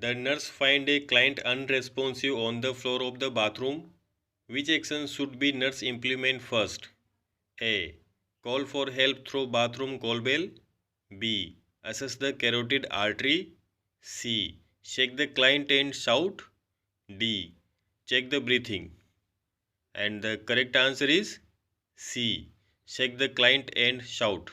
The nurse find a client unresponsive on the floor of the bathroom. Which action should be nurse implement first? A. Call for help through bathroom call bell. B. Assess the carotid artery. C. Shake the client and shout. D. Check the breathing. And the correct answer is C. Shake the client and shout.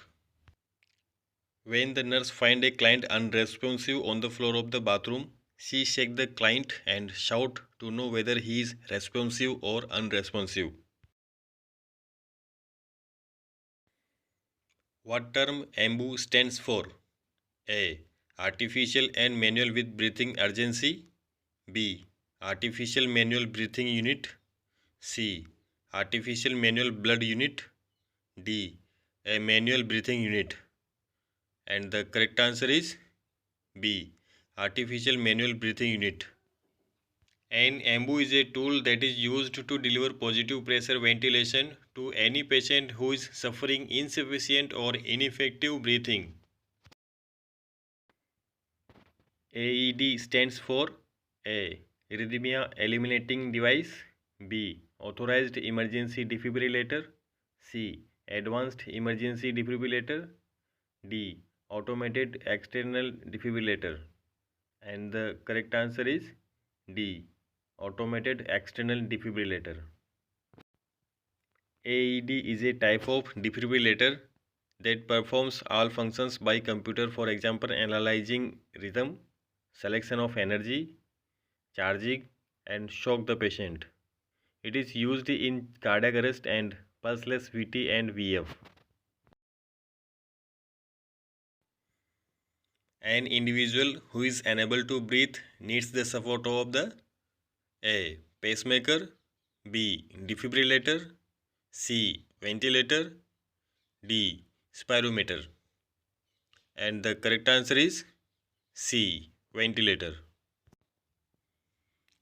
When the nurse find a client unresponsive on the floor of the bathroom, she shake the client and shout to know whether he is responsive or unresponsive. What term AIIMS stands for? A. Artificial and manual with breathing urgency. B. Artificial manual breathing unit. C. Artificial manual blood unit. D. A manual breathing unit. And the correct answer is B. Artificial manual breathing unit. An AIIMS is a tool that is used to deliver positive pressure ventilation to any patient who is suffering insufficient or ineffective breathing. AED stands for A. Arrhythmia eliminating device. B. Authorized emergency defibrillator. C. Advanced emergency defibrillator. D. Automated external defibrillator. And the correct answer is D. Automated external defibrillator. AED is a type of defibrillator that performs all functions by computer, for example, analyzing rhythm, selection of energy, charging, and shock the patient. It is used in cardiac arrest and pulseless VT and VF. An individual who is unable to breathe needs the support of the A. Pacemaker, B. Defibrillator, C. Ventilator, D. Spirometer. And the correct answer is C. Ventilator.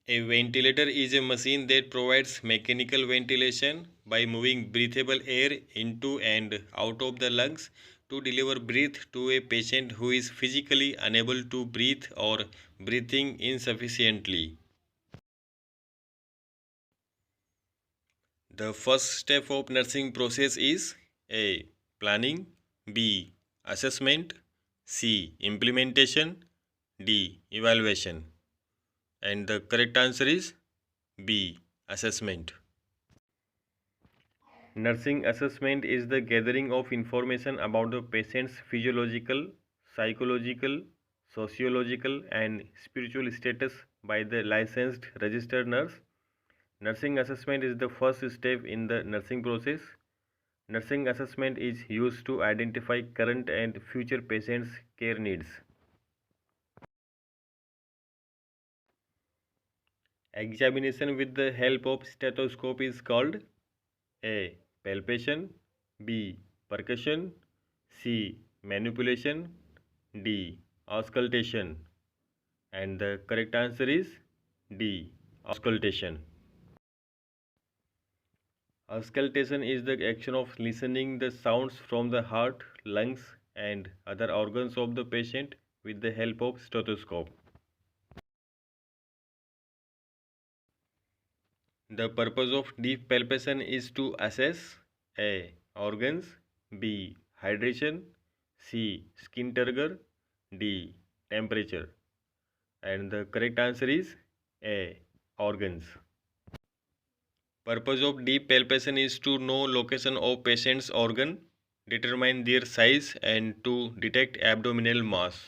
A ventilator is a machine that provides mechanical ventilation by moving breathable air into and out of the lungs to deliver breath to a patient who is physically unable to breathe or breathing insufficiently. The first step of nursing process is A. Planning, B. Assessment, C. Implementation, D. Evaluation. And the correct answer is B. Assessment. Nursing assessment is the gathering of information about the patient's physiological, psychological, sociological, and spiritual status by the licensed registered nurse. Nursing assessment is the first step in the nursing process. Nursing assessment is used to identify current and future patients' care needs. Examination with the help of stethoscope is called A. Palpation, B. Percussion, C. Manipulation, D. Auscultation. And the correct answer is D. Auscultation. Auscultation is the action of listening the sounds from the heart, lungs, and other organs of the patient with the help of stethoscope. The purpose of deep palpation is to assess A. Organs, B. Hydration, C. Skin turgor, D. Temperature. And the correct answer is A. Organs. Purpose of deep palpation is to know location of patient's organ, determine their size, and to detect abdominal mass.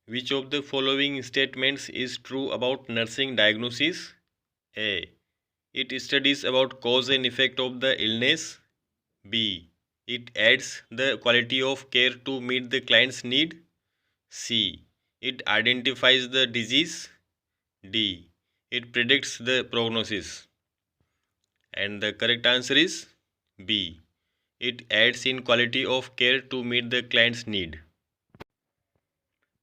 Which of the following statements is true about nursing diagnosis? A. It studies about cause and effect of the illness. B. It adds the quality of care to meet the client's need. C. It identifies the disease. D. It predicts the prognosis. And the correct answer is B. It adds in quality of care to meet the client's need.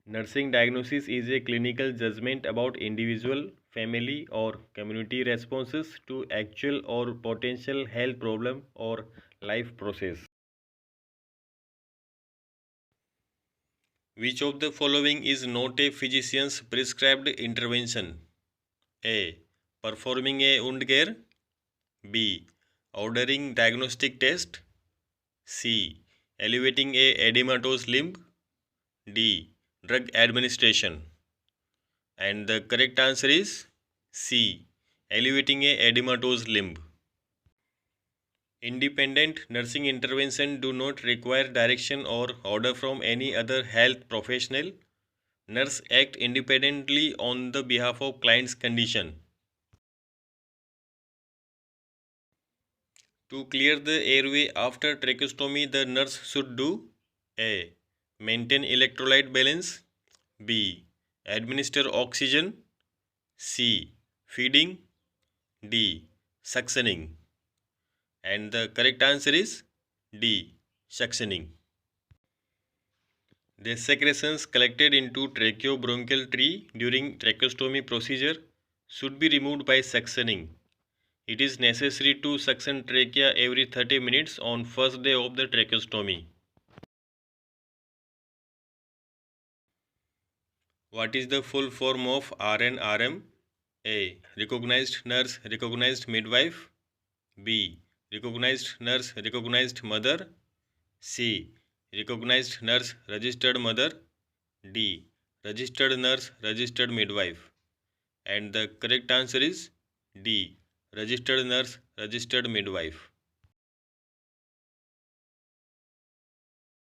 Nursing diagnosis is a clinical judgment about individual, family, or community responses to actual or potential health problem or life process. Which of the following is not a physician's prescribed intervention? A. Performing a wound care. B. Ordering diagnostic test. C. Elevating a edematous limb. D. Drug administration. And the correct answer is C. Elevating a edematous limb. Independent nursing intervention do not require direction or order from any other health professional. Nurse act independently on the behalf of client's condition. To clear the airway after tracheostomy, the nurse should do A. Maintain electrolyte balance. B. Administer oxygen. C. Feeding. D. Suctioning. And the correct answer is D. Suctioning. The secretions collected into tracheobronchial tree during tracheostomy procedure should be removed by suctioning. It is necessary to suction trachea every 30 minutes on first day of the tracheostomy. What is the full form of RNRM? A. Recognized nurse, recognized midwife. B. Recognized nurse, recognized mother. C. Recognized nurse, registered mother. D. Registered nurse, registered midwife. And the correct answer is D. Registered nurse, registered midwife.